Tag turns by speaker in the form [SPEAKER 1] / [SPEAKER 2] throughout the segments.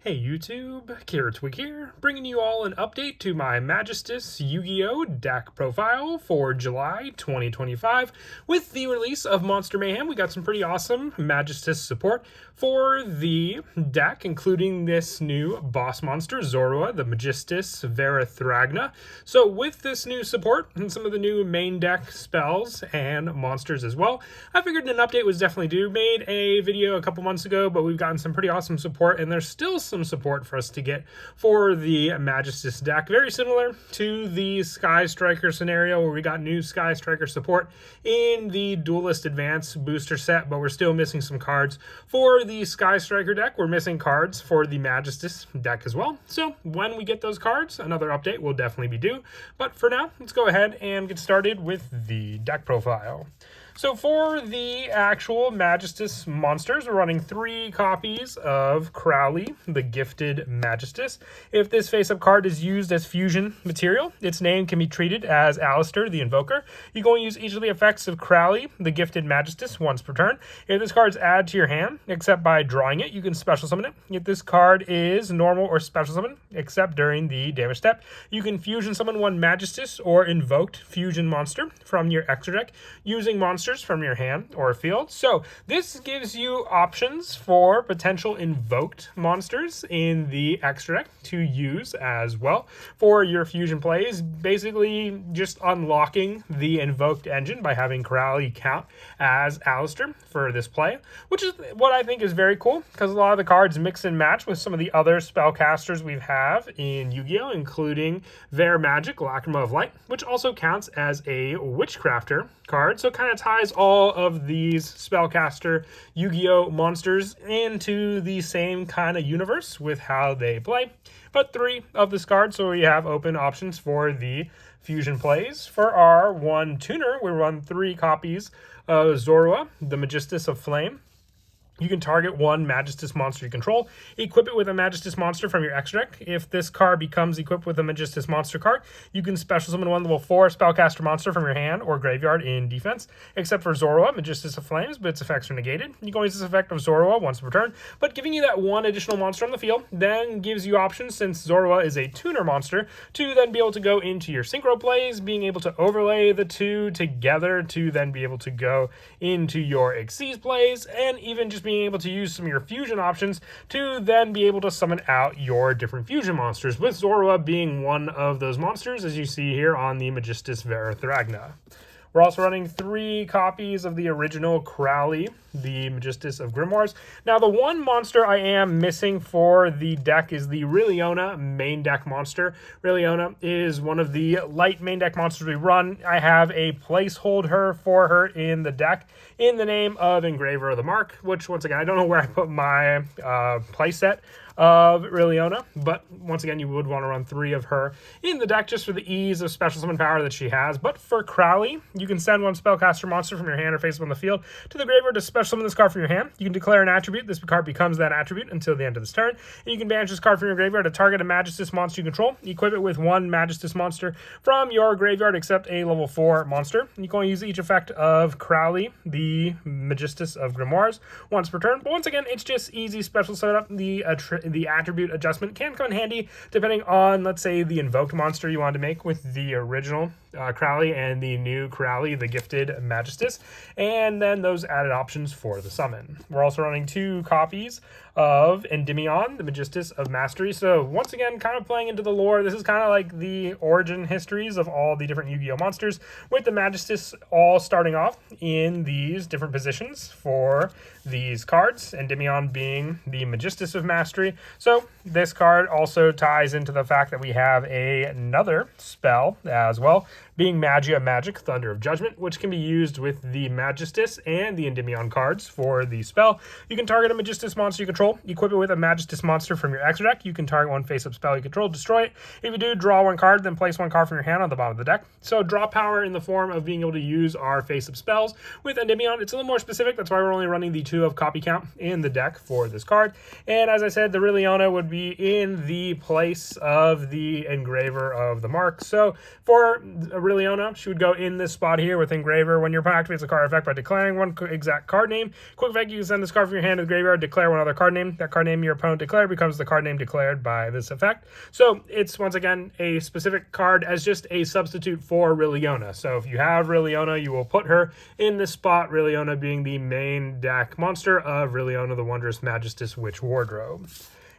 [SPEAKER 1] Hey YouTube, Twig here, bringing you all an update to my Magistus Yugioh deck profile for July 2025. With the release of Monster Mayhem, we got some pretty awesome Magistus support for the deck, including this new boss monster, Zorua, the Magistus Verathragna. So with this new support and some of the new main deck spells and monsters as well, I figured an update was definitely due. Made a video a couple months ago, but we've gotten some pretty awesome support, and there's still some support for us to get for the Magistus deck. Very similar to the Sky Striker scenario where we got new Sky Striker support in the Duelist Advance booster set, but we're still missing some cards for the Sky Striker deck. We're missing cards for the Magistus deck as well. So when we get those cards, another update will definitely be due. But for now, let's go ahead and get started with the deck profile. So for the actual Magistus monsters, we're running 3 copies of Crowley, the Gifted Magistus. If this face-up card is used as fusion material, its name can be treated as Alistair, the Invoker. You can only use each of the effects of Crowley, the Gifted Magistus, once per turn. If this card is added to your hand, except by drawing it, you can special summon it. If this card is normal or special summon, except during the damage step, you can fusion summon one Magistus or invoked fusion monster from your extra deck using monsters from your hand or field. So this gives you options for potential invoked monsters in the extra deck to use as well for your fusion plays. Basically just unlocking the invoked engine by having Crowley count as Alistair for this play, which is what I think is very cool because a lot of the cards mix and match with some of the other spellcasters we have in Yu-Gi-Oh, including Ver Magic, Lacrima of Light, which also counts as a Witchcrafter card. So it kind of ties all of these spellcaster Yu-Gi-Oh monsters into the same kind of universe with how they play. But 3 of this card, so we have open options for the fusion plays. For our 1 tuner, we run 3 copies of Zorua, the Magistus of Flame. You can target 1 Magistus monster you control, equip it with a Magistus monster from your extra deck. If this card becomes equipped with a Magistus monster card, you can special summon 1 level 4 spellcaster monster from your hand or graveyard in defense, except for Zorua, Magistus of Flames, but its effects are negated. You can use this effect of Zorua once per turn, but giving you that 1 additional monster on the field then gives you options, since Zorua is a tuner monster, to then be able to go into your synchro plays, being able to overlay the 2 together to then be able to go into your Xyz plays, and even just being able to use some of your fusion options to then be able to summon out your different fusion monsters, with Zorua being one of those monsters, as you see here on the Magistus Verathragna. We're also running 3 copies of the original Crowley, the Magistus of Grimoires. Now, the 1 monster I am missing for the deck is the Riliona main deck monster. Riliona is one of the light main deck monsters we run. I have a placeholder for her in the deck in the name of Engraver of the Mark, which, once again, I don't know where I put my playset of Riliona, but once again, you would want to run 3 of her in the deck just for the ease of special summon power that she has. But for Crowley, you can send 1 spellcaster monster from your hand or face up on the field to the graveyard to special summon this card from your hand. You can declare an attribute. This card becomes that attribute until the end of this turn. And you can banish this card from your graveyard to target a Magistus monster you control. Equip it with 1 Magistus monster from your graveyard, except a level 4 monster. You can only use each effect of Crowley, the Magistus of Grimoires, once per turn. But once again, it's just easy special setup. The attribute adjustment can come in handy depending on, let's say, the invoked monster you wanted to make with the original Crowley and the new Crowley, the Gifted Magistus, and then those added options for the summon. We're also running 2 copies of Endymion, the Magistus of Mastery. So once again, kind of playing into the lore. This is kind of like the origin histories of all the different Yu-Gi-Oh monsters, with the Magistus all starting off in these different positions for these cards, Endymion being the Magistus of Mastery. So this card also ties into the fact that we have another spell as well, being Magia Magic, Thunder of Judgment, which can be used with the Magistus and the Endymion cards for the spell. You can target a Magistus monster you control, equip it with a Magistus monster from your extra deck. You can target 1 face-up spell you control, destroy it. If you do, draw 1 card, then place 1 card from your hand on the bottom of the deck. So draw power in the form of being able to use our face-up spells. With Endymion, it's a little more specific. That's why we're only running the 2 of copy count in the deck for this card. And as I said, the Riliona would be in the place of the Engraver of the Mark. So for Rilliona. She would go in this spot here with Engraver. When your opponent activates a card effect by declaring one exact card name, quick effect, you can send this card from your hand to the graveyard, declare one other card name. That card name your opponent declared becomes the card name declared by this effect. So it's, once again, a specific card as just a substitute for Rilliona. So if you have Rilliona, you will put her in this spot, Rilliona being the main deck monster of Rilliona the Wondrous Magistus Witch Wardrobe.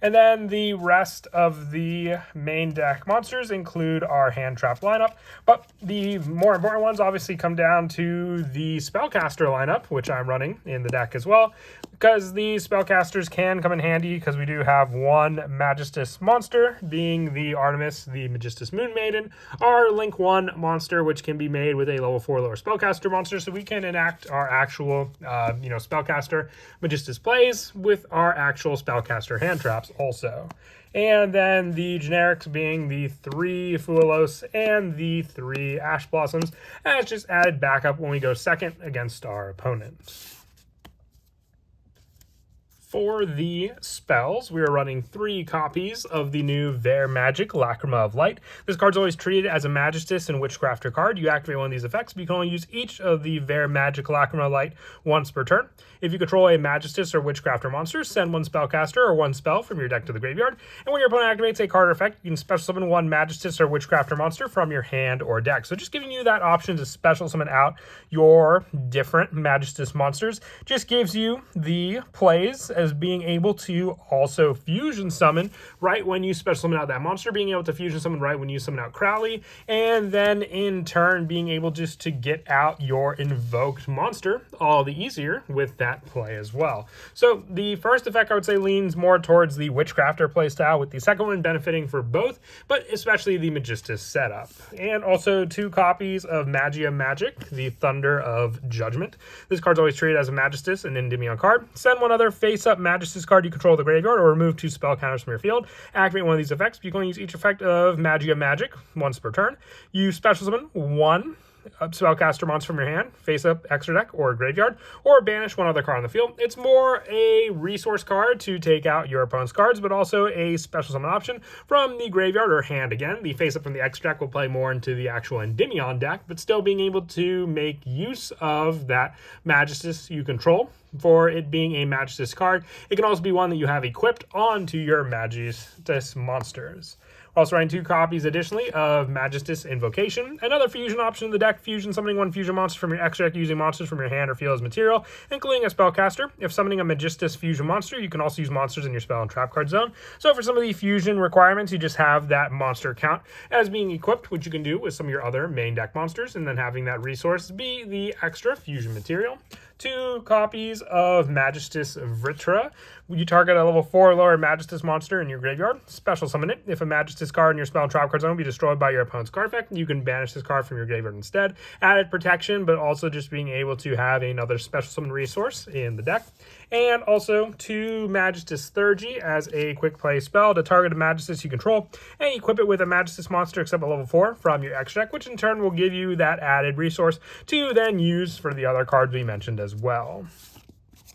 [SPEAKER 1] And then the rest of the main deck monsters include our hand trap lineup, but the more important ones obviously come down to the spellcaster lineup, which I'm running in the deck as well, because the spellcasters can come in handy because we do have one Magistus monster, being the Artemis, the Magistus Moon Maiden, our Link 1 monster, which can be made with a level 4 lower spellcaster monster, so we can enact our actual, spellcaster Magistus plays with our actual spellcaster hand traps also. And then the generics being the 3 Fuelos and the 3 Ash Blossoms, as just added backup when we go second against our opponent. For the spells, we are running 3 copies of the new Ver Magic Lacrima of Light. This card's always treated as a Magistus and Witchcrafter card. You activate one of these effects, but you can only use each of the Ver Magic Lacrima of Light once per turn. If you control a Magistus or Witchcrafter monster, send one spellcaster or one spell from your deck to the graveyard. And when your opponent activates a card or effect, you can special summon one Magistus or Witchcrafter monster from your hand or deck. So just giving you that option to special summon out your different Magistus monsters just gives you the plays as being able to also fusion summon right when you special summon out that monster, being able to fusion summon right when you summon out Crowley, and then in turn being able just to get out your invoked monster all the easier with that play as well. So the first effect I would say leans more towards the Witchcrafter playstyle, with the second one benefiting for both, but especially the Magistus setup. And also 2 copies of Magia Magic, the Thunder of Judgment. This card's always treated as a Magistus and Endymion card. Send one other face-up Magistus card you control the graveyard, or remove 2 spell counters from your field. Activate one of these effects. You can only use each effect of Magia Magic once per turn. You special summon one spellcaster monster from your hand, face up, extra deck, or graveyard, or banish one other card on the field. It's more a resource card to take out your opponent's cards, but also a special summon option from the graveyard or hand again. The face up from the extra deck will play more into the actual Endymion deck, but still being able to make use of that Magistus you control. For it being a Magistus card, it can also be one that you have equipped onto your Magistus monsters. We're also running 2 copies additionally of Magistus Invocation, another fusion option in the deck, fusion summoning one fusion monster from your extra deck using monsters from your hand or field as material, including a spellcaster. If summoning a Magistus fusion monster, you can also use monsters in your spell and trap card zone. So for some of the fusion requirements, you just have that monster count as being equipped, which you can do with some of your other main deck monsters, and then having that resource be the extra fusion material. 2 copies of Magistus Vritra. You target a level 4 or lower Magistus monster in your graveyard, special summon it. If a Magistus card in your spell and trap card zone be destroyed by your opponent's card effect, you can banish this card from your graveyard instead. Added protection, but also just being able to have another special summon resource in the deck. And also 2 Magistus Theurgy as a quick play spell to target a Magistus you control, and equip it with a Magistus monster except a level 4 from your extra deck, which in turn will give you that added resource to then use for the other cards we mentioned as well.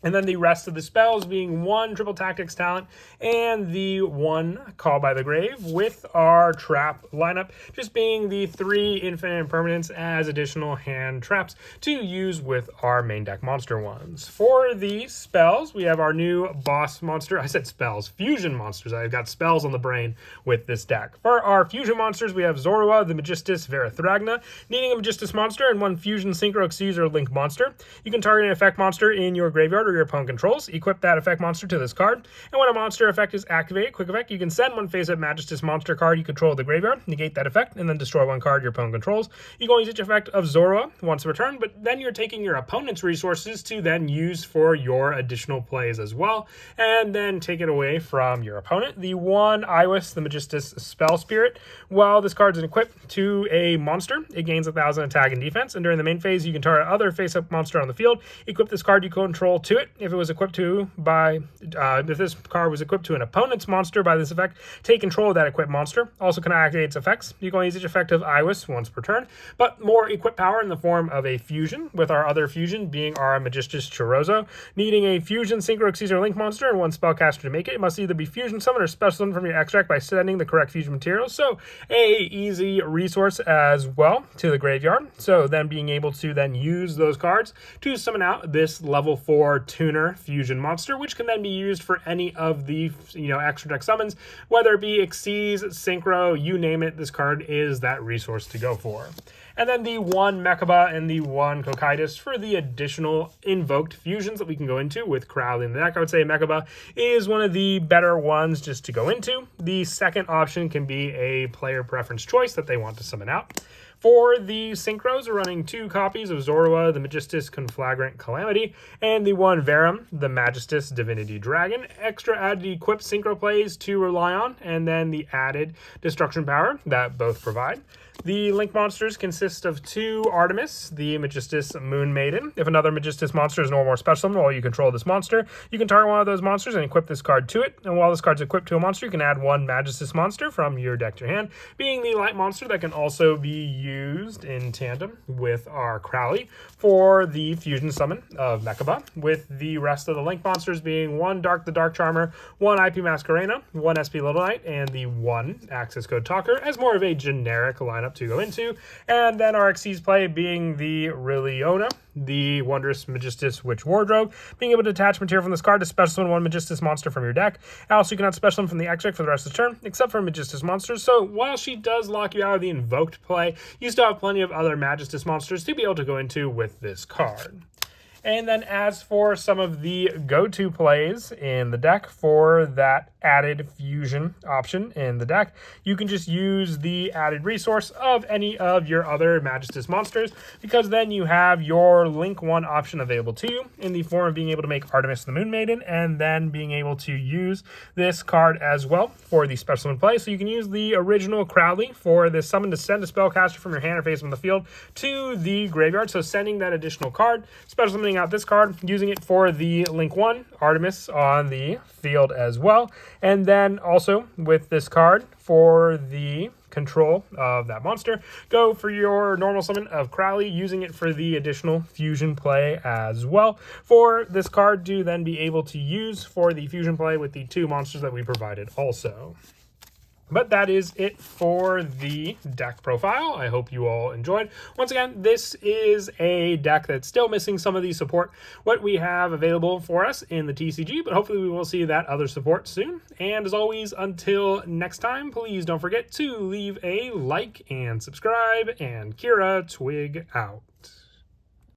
[SPEAKER 1] And then the rest of the spells being 1 Triple Tactics talent and the 1 Call by the Grave, with our trap lineup just being the 3 Infinite Impermanence as additional hand traps to use with our main deck monster ones. For the spells, we have our new boss monster. I said spells, fusion monsters. I've got spells on the brain with this deck. For our fusion monsters, we have Zorua, the Magistus Verithragna, needing a Magistus monster and 1 fusion Synchro Excuse or Link monster. You can target an effect monster in your graveyard or your opponent controls, equip that effect monster to this card, and when a monster effect is activated, quick effect, you can send 1 face-up Magistus monster card you control to the graveyard, negate that effect, and then destroy 1 card your opponent controls. You can only use each effect of Zorua once per turn, but then you're taking your opponent's resources to then use for your additional plays as well, and then take it away from your opponent. The 1 Iwis, the Magistus Spell Spirit, while this card is equipped to a monster, it gains 1,000 attack and defense, and during the main phase, you can target other face-up monster on the field, equip this card you control to it, it if it was equipped to by, if this card was equipped to an opponent's monster by this effect, take control of that equipped monster. Also can activate its effects. You can only use each effect of Iwis once per turn, but more equipped power in the form of a fusion, with our other fusion being our Magistus Yugioh. Needing a fusion Synchro Caesar Link monster and one spellcaster to make it, it must either be fusion summon or special summon from your extract by sending the correct fusion materials. So a easy resource as well to the graveyard. So then being able to then use those cards to summon out this level 4 tuner fusion monster, which can then be used for any of the extra deck summons, whether it be Xyz, Synchro, you name it. This card is that resource to go for. And then the one Mechaba and the one Cocytus for the additional invoked fusions that we can go into with Crowley in the deck. I would say Mechaba is one of the better ones just to go into. The second option can be a player preference choice that they want to summon out. For the Synchros, we're running 2 copies of Zorua, the Magistus Conflagrant Calamity, and the one Verum, the Magistus Divinity Dragon. Extra added equipped Synchro plays to rely on, and then the added destruction power that both provide. The Link monsters consist of 2 Artemis, the Magistus Moon Maiden. If another Magistus monster is no more special summon while you control this monster, you can target one of those monsters and equip this card to it. And while this card's equipped to a monster, you can add 1 Magistus monster from your deck to your hand, being the light monster that can also be used in tandem with our Crowley for the fusion summon of Mechaba, with the rest of the Link monsters being 1 Dark the Dark Charmer, 1 IP Masquerena, 1 SP Little Knight, and the 1 Access Code Talker as more of a generic lineup to go into. And then our Xyz play being the Riliona, the Wondrous Magistus Witch Wardrobe, being able to attach material from this card to special summon 1 Magistus monster from your deck. Also, you cannot special summon from the extract for the rest of the turn, except for Magistus monsters. So while she does lock you out of the invoked play, you still have plenty of other Magistus monsters to be able to go into with this card. And then as for some of the go-to plays in the deck for that added fusion option in the deck, you can just use the added resource of any of your other Magistus monsters, because then you have your Link 1 option available to you in the form of being able to make Artemis the Moon Maiden, and then being able to use this card as well for the special summon play. So you can use the original Crowley for this summon to send a spellcaster from your hand or face on the field to the graveyard. So sending that additional card, special summoning out this card, using it for the Link 1 Artemis on the field as well, and then also with this card for the control of that monster, go for your normal summon of Crowley, using it for the additional fusion play as well, for this card to then be able to use for the fusion play with the 2 monsters that we provided also. But that is it for the deck profile. I hope you all enjoyed. Once again, this is a deck that's still missing some of the support what we have available for us in the TCG, but hopefully we will see that other support soon. And as always, until next time, please don't forget to leave a like and subscribe, and Kira Twig out.